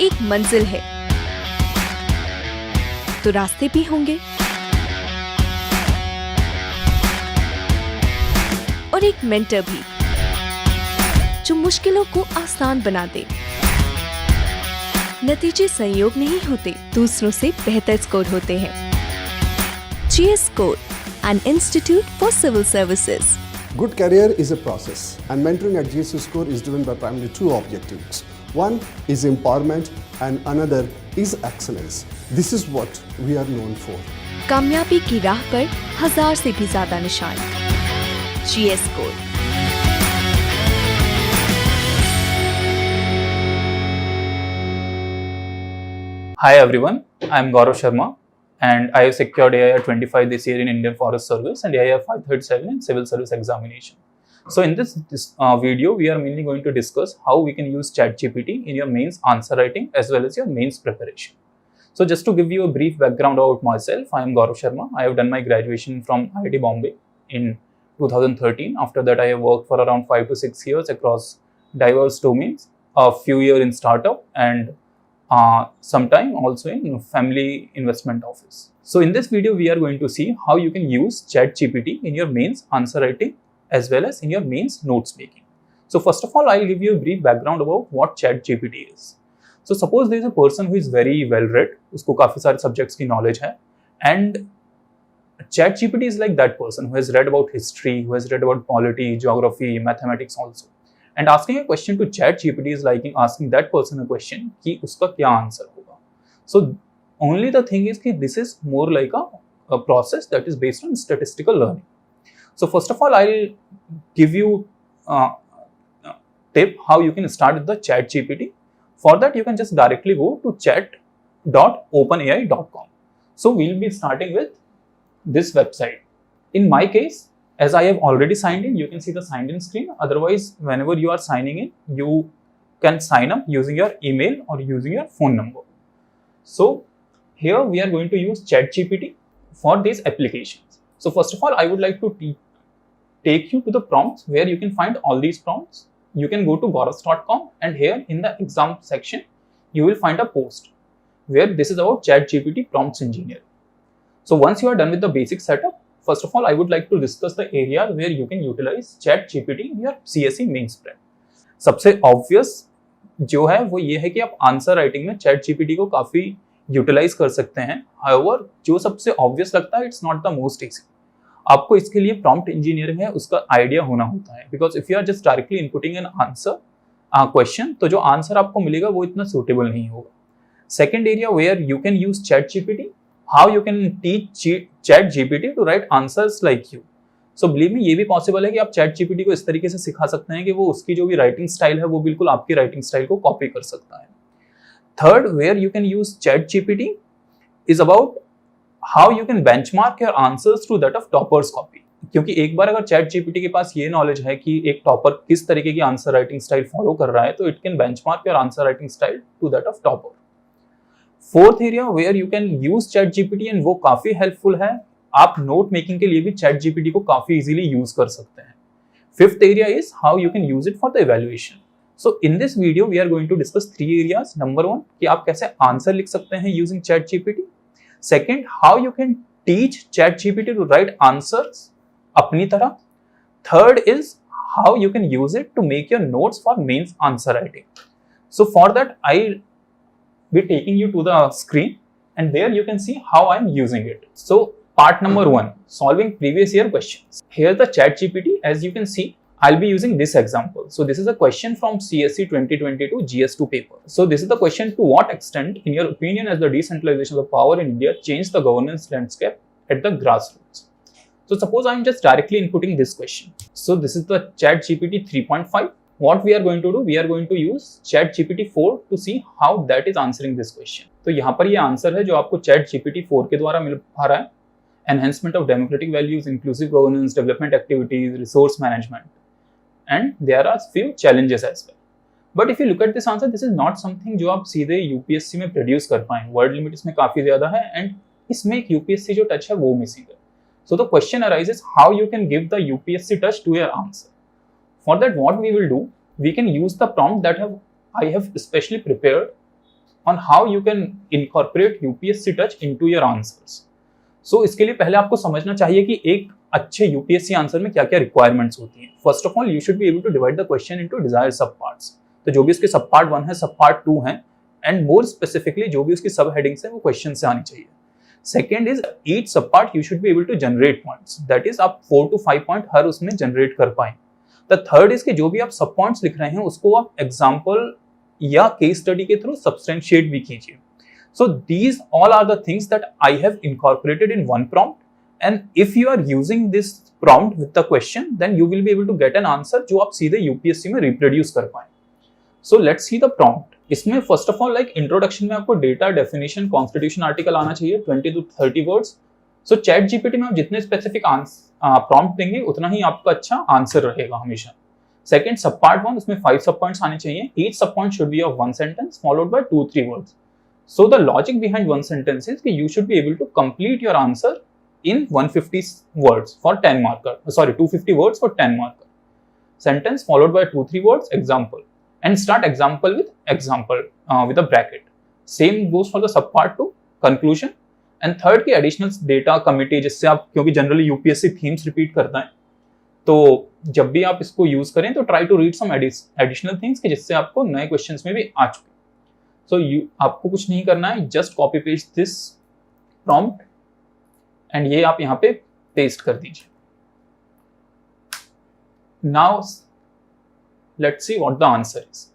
एक मंजिल है तो रास्ते भी होंगे, और एक मेंटर भी जो मुश्किलों को आसान बना दे। नतीजे संयोग नहीं होते, दूसरों से बेहतर स्कोर होते हैं। GS Score, an institute for civil services. Good career is a process, and mentoring at GS Score is driven by primarily two objectives. One is empowerment and another is excellence. This is what we are known for. कामयाबी की राह पर 1000 से भी ज्यादा निशान। GS Score. Hi everyone, I am Gaurav Sharma and I have secured AIR 25 this year in Indian Forest Service and AIR 537 in Civil Service Examination. So in this video, we are mainly going to discuss how we can use ChatGPT in your mains answer writing as well as your mains preparation. So just to give you a brief background about myself, I am Gaurav Sharma. I have done my graduation from IIT Bombay in 2013. After that, I have worked for around 5 to 6 years across diverse domains, a few years in startup and sometime also in family investment office. So in this video, we are going to see how you can use ChatGPT in your mains answer writing as well as in your mains notes making. So first of all, I'll give you a brief background about what ChatGPT is. So suppose there is a person who is very well read, usko काफी सारे subjects की knowledge है, and ChatGPT is like that person who has read about history, who has read about polity, geography, mathematics also. And asking a question to ChatGPT is like asking that person a question कि उसका क्या answer होगा. So only the thing is कि this is more like a process that is based on statistical learning. So first of all, I'll give you a tip how you can start with the ChatGPT. For that, you can just directly go to chat.openai.com. So we'll be starting with this website. In my case, as I have already signed in, you can see the signed in screen. Otherwise, whenever you are signing in, you can sign up using your email or using your phone number. So here we are going to use ChatGPT for these applications. So first of all, I would like to take you to the prompts where you can find all these prompts. You can go to gauravs.com and here in the exam section, you will find a post where this is about ChatGPT prompts engineer. So once you are done with the basic setup, first of all, I would like to discuss the areas where you can utilize ChatGPT in your CSE mains prep. सबसे obvious जो है वो ये है कि आप answer writing में ChatGPT को काफी यूटिलाइज कर सकते हैं. However, जो सबसे obvious लगता है, it's not the most easy. आपको इसके लिए प्रॉम्प्ट इंजीनियरिंग है उसका आइडिया होना होता है, because if you are just directly inputting an answer question, तो जो आंसर आपको मिलेगा वो इतना सूटेबल नहीं होगा. Second area where you can use ChatGPT, how you can teach ChatGPT to write answers like you. So believe me, ये भी पॉसिबल है कि आप ChatGPT को इस तरीके से सिखा सकते हैं कि वो उसकी जो भी राइटिंग स्टाइल है वो बिल्कुल आपकी राइटिंग स्टाइल को कॉपी कर सकता है. Third where you can use ChatGPT is about how you can benchmark your answers to that of toppers copy. क्योंकि एक बार अगर ChatGPT के पास ये नॉलेज है कि एक टॉपर किस तरीके की आंसर राइटिंग स्टाइल फॉलो कर रहा है, तो it can benchmark your answer writing style to that of topper. Fourth area where you can use ChatGPT and वो काफी हेल्पफुल है, आप नोट मेकिंग के लिए भी ChatGPT को काफी इजीली यूज कर सकते हैं. Fifth area is how you can use it for the evaluation. So in this video we are going to discuss 3 areas. Number 1 कि आप कैसे आंसर लिख सकते हैं using ChatGPT. Second, how you can teach ChatGPT to write answers अपनी तरह. Third is how you can use it to make your notes for mains answer writing. So for that, I'll be taking you to the screen and there you can see how I'm using it. So part number 1, solving previous year questions. Here the ChatGPT, as you can see, I'll be using this example. So this is a question from CSE 2022 GS2 paper. So this is the question: to what extent, in your opinion, has the decentralization of power in India changed the governance landscape at the grassroots? So suppose I'm just directly inputting this question. So this is the ChatGPT 3.5. What we are going to do? We are going to use ChatGPT 4 to see how that is answering this question. तो यहाँ पर ये answer है जो आपको ChatGPT 4 के द्वारा मिल पा रहा है. Enhancement of democratic values, inclusive governance, development activities, resource management. And there are few challenges as well. But if you look at this answer, this is not something जो आप सीधे UPSC में प्रोड्यूस कर पाएं. वर्ड लिमिट इसमें काफी ज्यादा है एंड इसमें एक UPSC जो टच है वो मिसिंग है. So the question arises how you can give the UPSC touch to your answer. For that, what we will do, we can use the prompt that I have specially prepared on how you can incorporate UPSC touch into your answers. So इसके लिए पहले आपको समझना चाहिए कि एक अच्छे UPSC answer में क्या क्या रिक्वायरमेंट्स होती हैं. First of all you should be able to divide the question into desired sub parts. तो जो भी इसके सब पार्ट 1 है, सब पार्ट 2 है, एंड मोर स्पेसिफिकली जो भी उसकी सब हेडिंग्स है वो क्वेश्चन से आनी चाहिए. Second is each sub part you should be able to generate points, that is आप 4 to 5 पॉइंट हर उसमें जनरेट कर पाए. द थर्ड इज कि जो भी आप सब पॉइंट्स लिख रहे हैं उसको आप एग्जाम्पल या केस स्टडी के थ्रू सब्सटेंशिएट भी कीजिए. So these all are the things that I have incorporated in one prompt, and if you are using this prompt with the question, then you will be able to get an answer जो आप सीधे UPSC में reproduce कर पाएं. So let's see the prompt. इसमें first of all like introduction में आपको data, definition, constitution article आना चाहिए 20 to 30 words. So ChatGPT में आप जितने specific prompt देंगे उतना ही आपका अच्छा answer रहेगा हमेशा. Second, sub part 1 उसमें 5 sub points आने चाहिए. Each sub point should be of one sentence followed by 2-3 words. So the logic behind one sentence is that you should be able to complete your answer in 150 words for 10 marker. Sorry, 250 words for 10 marker. Sentence followed by 2-3 words, example. And start example with example with a bracket. Same goes for the subpart 2, conclusion. And third की additional data committee, जिससे आप, क्योंकि generally UPSC themes repeat करता है, तो जब भी आप इसको use करें तो try to read some additional things कि जिससे आपको नए questions में भी आ चुके. So आपको कुछ नहीं करना है, just copy paste this prompt and ये आप यहाँ पे paste कर दीजिए. Now let's see what the answer is.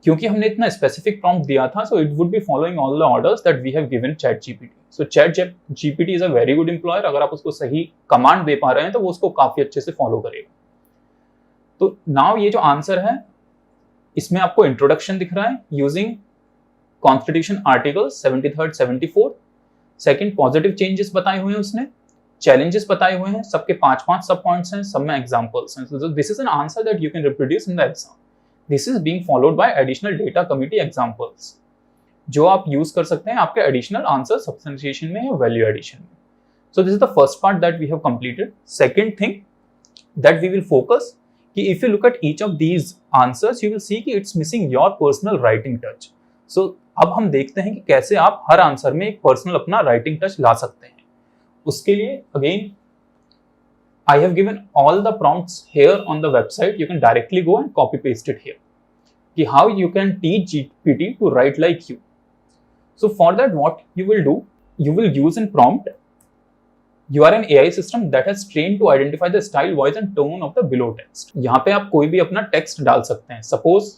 क्योंकि हमने इतना specific prompt दिया था, so it would be following all the orders that we have given ChatGPT. So ChatGPT is a very good employer. अगर आप उसको सही command दे पा रहे हैं तो वो उसको काफी अच्छे से follow करेगा. तो now ये जो answer है इसमें आपको इंट्रोडक्शन दिख रहा है using constitution article 73rd 74. Second, positive changes बताए हुए हैं उसने, चैलेंजेस बताए हुए हैं, सबके 5-5 सब पॉइंट्स हैं, सब में एग्जांपल्स हैं. सो this is an answer that you can reproduce in the exam. This is being followed by additional data committee examples जो आप यूज कर सकते हैं आपके एडिशनल आंसर सब्सटेंशिएशन में या वैल्यू एडिशन में. So this is the first part that we have completed. Second thing that we will focus कि if you look at each of these answers, you will see कि it's missing your personal writing touch. So अब हम देखते हैं कि कैसे आप हर answer में एक पर्सनल अपना राइटिंग टच ला सकते हैं. उसके लिए again I have given all the prompts here on the website. You can directly go and copy paste it here. कि how you can teach GPT to write like you. So for that, what you will do, you will use in prompt. You are an AI system that has trained to identify the style, voice and tone of the below text. यहाँ पे आप कोई भी अपना text डाल सकते हैं. Suppose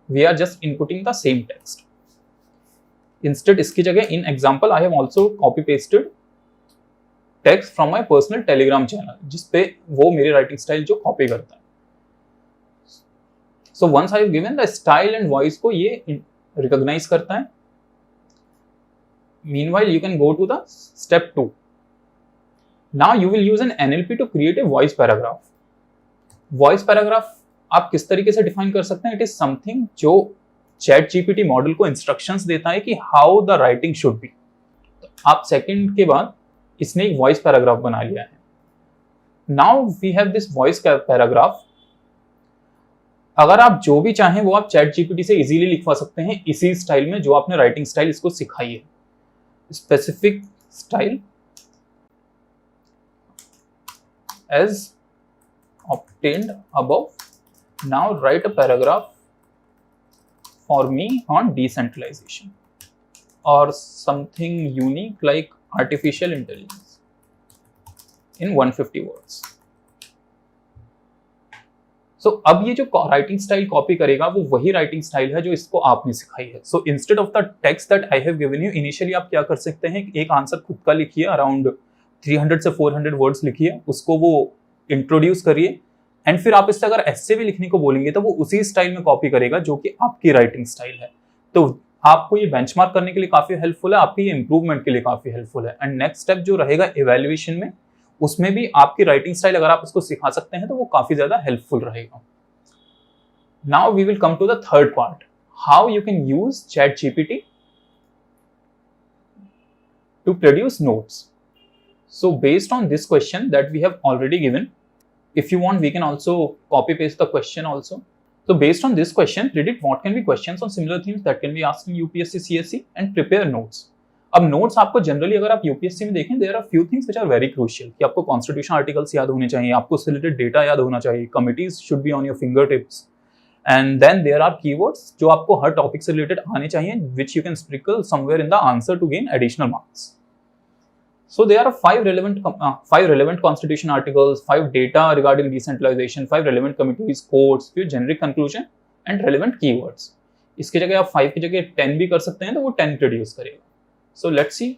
we are just inputting the same text. Instead इसकी जगह in example I have also copy pasted text from my personal Telegram channel, जिसपे वो मेरी writing style जो copy करता है. So once I have given the style and voice को ये recognize करता है. Meanwhile you can go to the step 2. Now you will use an NLP to create a voice paragraph. Voice paragraph आप किस तरीके से डिफाइन कर सकते हैं? It is something जो ChatGPT मॉडल को इंस्ट्रक्शंस देता है कि how the writing should be. तो आप सेकंड के बाद इसने एक वॉइस पैराग्राफ बना लिया है. Now we have this voice paragraph. अगर आप जो भी चाहें वो आप ChatGPT से इजीली लिखवा सकते हैं इसी स्टाइल में जो आपने राइटिंग स्टाइल इसको सिखाई है. Specific style as obtained above. Now write a paragraph for me on decentralization or something unique like artificial intelligence in 150 words. So अब ये जो राइटिंग स्टाइल कॉपी करेगा वो वही राइटिंग स्टाइल है जो इसको आपने सिखाई है. So instead of the text that I have given you, initially आप क्या कर सकते हैं, एक आंसर खुद का लिखिए, अराउंड 300 से 400 वर्ड्स लिखिए, उसको वो इंट्रोड्यूस करिए, एंड फिर आप इससे अगर ऐसे भी लिखने को बोलेंगे तो वो उसी स्टाइल में कॉपी करेगा जो कि आपकी राइटिंग स्टाइल है. तो आपको ये बेंचमार्क करने के लिए काफी हेल्पफुल है, आपकी ये इंप्रूवमेंट के लिए काफी हेल्पफुल है. एंड नेक्स्ट स्टेप जो रहेगा इवैल्यूएशन में, उसमें भी आपकी राइटिंग स्टाइल अगर आप उसको सिखा सकते हैं तो वो काफी ज्यादा हेल्पफुल रहेगा. Now we will come to the third part, how you can use ChatGPT to produce notes. So based on this question that we have already given, if you want we can also copy paste the question also. So based on this question, predict what can be questions on similar themes that can be asked in UPSC CSE and prepare notes. अब notes आपको generally अगर आप UPSC में देखें, there are few things which are very crucial कि आपको constitution articles याद होने चाहिए, आपको उससे रिलेटेड डेटा याद होना चाहिए, committees should be on your finger tips, and then there are keywords जो आपको हर टॉपिक से रिलेटेड आने चाहिए, which you can sprinkle somewhere in the answer to gain additional marks. So there are five relevant constitution articles, 5 data regarding decentralization, 5 relevant committees, courts, फिर generic conclusion and relevant keywords. इसकी जगह आप 5 की जगह 10 भी कर सकते हैं तो वो 10 प्रोड्यूस करेगा. So let's see.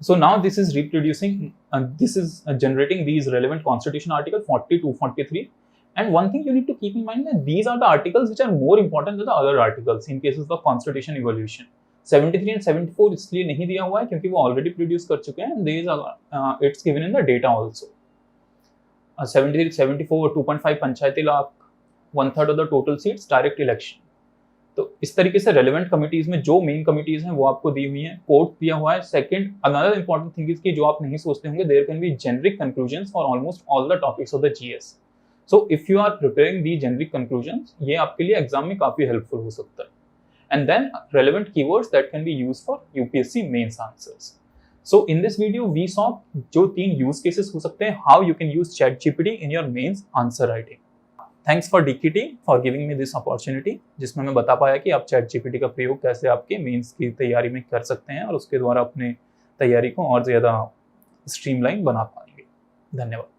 So now this is reproducing, this is generating these relevant constitution article 42, 43. And one thing you need to keep in mind that these are the articles which are more important than the other articles in cases of constitution evolution. 73 and 74 इसलिए नहीं दिया हुआ है क्योंकि वो already produce कर चुके हैं. These are it's given in the data also. 73, 74, 2.5 Panchayati lakh, 1/3 of the total seats, direct election. तो इस तरीके से relevant committees में जो main committees हैं वो आपको दी हुई हैं, कोर्ट दिया हुआ है. Second, another important thing is कि जो आप नहीं सोचते होंगे, there can be generic conclusions for almost all the topics of the GS. So if you are preparing the generic conclusions, ये आपके लिए एग्जाम में काफी हेल्पफुल हो सकता है. And then relevant keywords that can be used for UPSC mains answers. So in this video we saw जो 3 use cases हो सकते हैं, how you can use ChatGPT in your mains answer writing. Thanks for DKT for giving me this opportunity, जिसमें मैं बता पाया कि आप ChatGPT का प्रयोग कैसे आपके मेंस की तैयारी में कर सकते हैं और उसके द्वारा अपने तैयारी को और ज़्यादा स्ट्रीमलाइन बना पाएंगे. धन्यवाद.